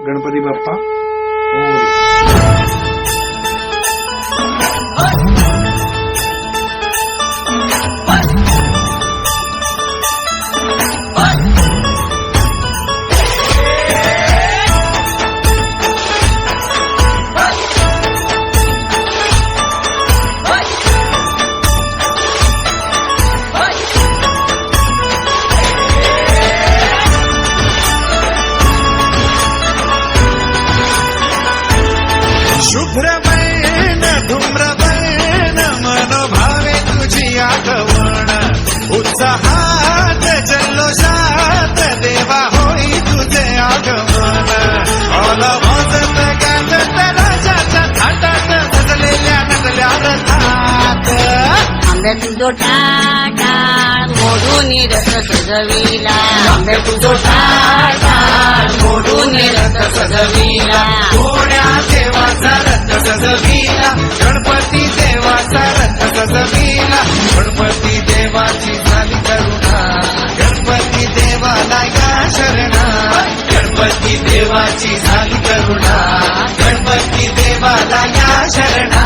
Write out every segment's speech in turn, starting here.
गणपती बाप्पा शुभ्रमैन धूम्रमैन मनोभावे तुझी आठवण उत्साहात जल्लोषात देवा होई तुझे आगमन ऑल वाजत गाजत राजाच्या थाटात सजलेल्या नटल्या रथात आंबे तुझो टाटाळ मोडून रथ सजविला आंबे तुझो टाटाळ मोडून रथ सजविला कोण्या देवाचा रथ सजविला गणपती देवाचा रथ सजविला गणपती देवाची झाली करुणा गणपती देवाला या शरणा गणपती देवाची झाली करुणा गणपती देवाला या शरणा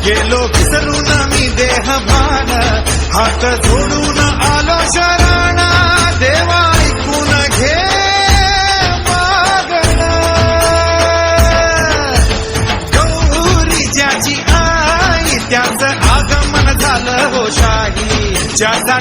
गेलो विसरून मी देहभान हात जोडून आलो शरणा देवा ऐकून घे मागण गौरी ज्याची आई त्याचं आगमन झालं हो शाही ज्याचा